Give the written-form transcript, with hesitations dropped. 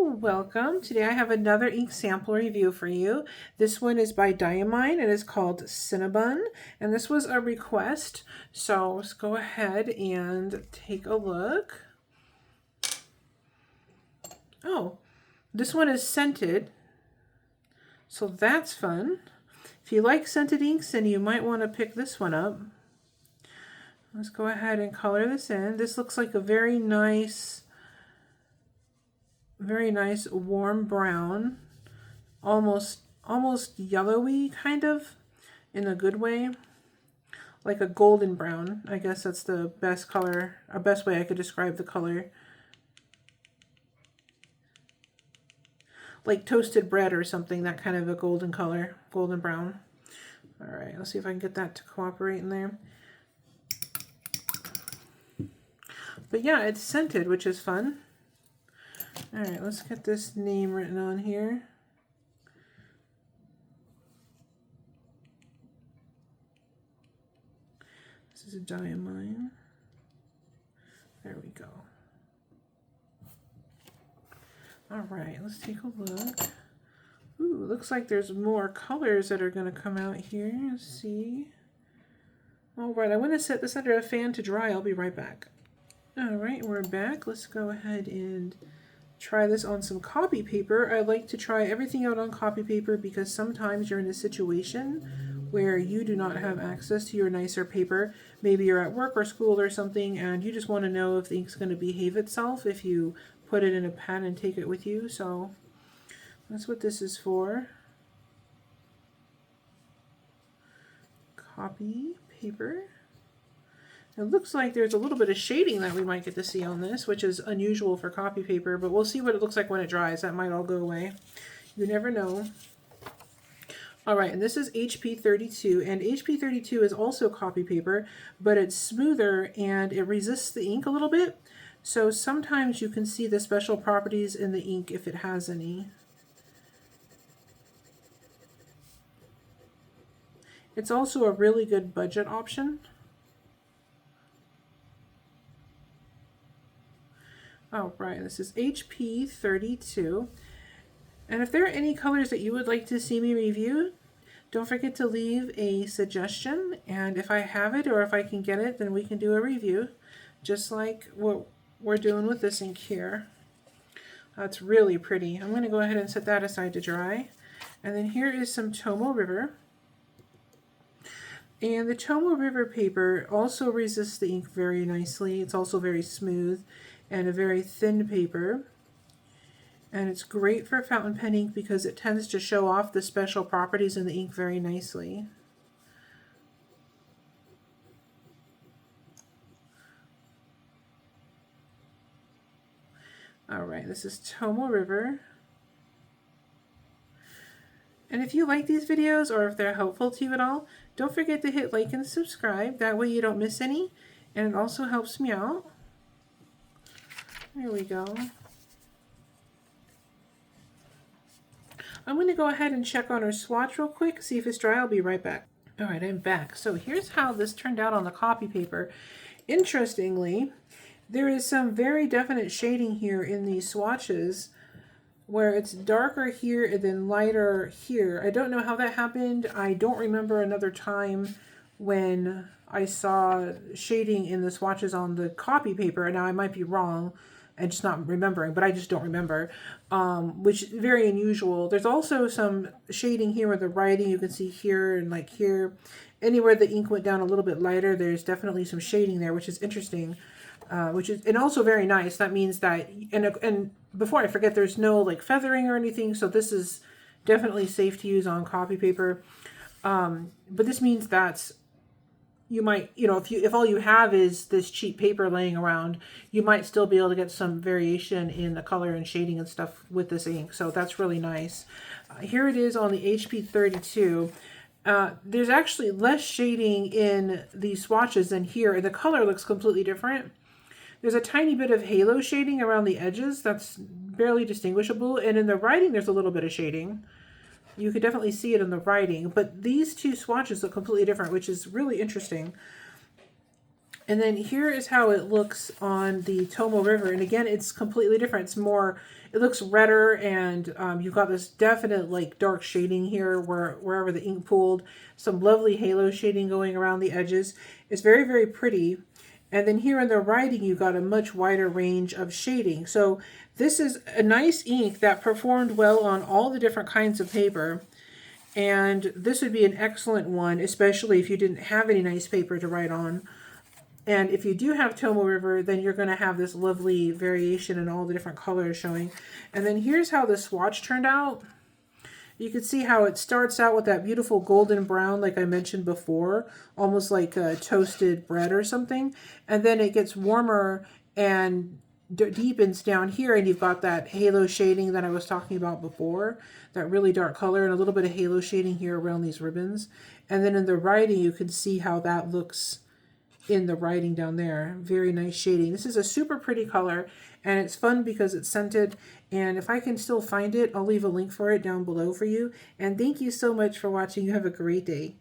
Welcome. Today I have another ink sample review for you. This one is by Diamine. It is called Cinnabun, and this was a request. So let's go ahead and take a look. Oh, this one is scented, so that's fun. If you like scented inks, then you might want to pick this one up. Let's go ahead and color this in. This looks like a very nice warm brown, almost yellowy, kind of, in a good way, like a golden brown. I guess that's the best color, or best way I could describe the color. Like toasted bread or something, that kind of a golden color, golden brown. All right, let's see if I can get that to cooperate in there. But yeah, it's scented, which is fun. All right, let's get this name written on here. This is a Diamine. There we go. All right, let's take a look. Ooh, looks like there's more colors that are going to come out here. Let's see. All right, I'm going to set this under a fan to dry. I'll be right back. All right, we're back. Let's go ahead and try this on some copy paper. I like to try everything out on copy paper because sometimes you're in a situation where you do not have access to your nicer paper. Maybe you're at work or school or something and you just want to know if the ink's going to behave itself if you put it in a pen and take it with you. So that's what this is for. Copy paper. It looks like there's a little bit of shading that we might get to see on this, which is unusual for copy paper, but we'll see what it looks like when it dries. That might all go away. You never know. All right, and this is HP 32, and HP 32 is also copy paper, but it's smoother and it resists the ink a little bit. So sometimes you can see the special properties in the ink if it has any. It's also a really good budget option. All right, this is HP 32. And if there are any colors that you would like to see me review, don't forget to leave a suggestion. And if I have it or if I can get it, then we can do a review, just like what we're doing with this ink here. That's really pretty. I'm going to go ahead and set that aside to dry. And then here is some Tomoe River. And the Tomoe River paper also resists the ink very nicely. It's also very smooth and a very thin paper. And it's great for fountain pen ink because it tends to show off the special properties in the ink very nicely. All right, this is Tomoe River. And if you like these videos or if they're helpful to you at all, don't forget to hit like and subscribe. That way you don't miss any. And it also helps me out. There we go. I'm going to go ahead and check on our swatch real quick, see if it's dry. I'll be right back. All right, I'm back. So here's how this turned out on the copy paper. Interestingly, there is some very definite shading here in these swatches where it's darker here and then lighter here. I don't know how that happened. I don't remember another time when I saw shading in the swatches on the copy paper. Now I might be wrong and just not remembering, but I just don't remember, which is very unusual. There's also some shading here with the writing. You can see here and like here. Anywhere the ink went down a little bit lighter, there's definitely some shading there, which is interesting. And also very nice. That means that, and before I forget, there's no like feathering or anything, so this is definitely safe to use on copy paper. But this means that you might, if all you have is this cheap paper laying around, you might still be able to get some variation in the color and shading and stuff with this ink. So that's really nice. Here it is on the HP 32. There's actually less shading in these swatches than here, and the color looks completely different. There's a tiny bit of halo shading around the edges that's barely distinguishable, and in the writing there's a little bit of shading. You could definitely see it in the writing, but these two swatches look completely different, which is really interesting. And then here is how it looks on the Tomo River. And again, it's completely different. It's more, it looks redder, and you've got this definite like dark shading here wherever the ink pooled. Some lovely halo shading going around the edges. It's very, very pretty. And then here in the writing, you've got a much wider range of shading. So this is a nice ink that performed well on all the different kinds of paper. And this would be an excellent one, especially if you didn't have any nice paper to write on. And if you do have Tomo River, then you're going to have this lovely variation in all the different colors showing. And then here's how the swatch turned out. You can see how it starts out with that beautiful golden brown, like I mentioned before, almost like toasted bread or something. And then it gets warmer and deepens down here, and you've got that halo shading that I was talking about before, that really dark color, and a little bit of halo shading here around these ribbons. And then in the writing, you can see how that looks in the writing down there. Very nice shading. This is a super pretty color, and it's fun because it's scented. And if I can still find it, I'll leave a link for it down below for you. And thank you so much for watching. You have a great day.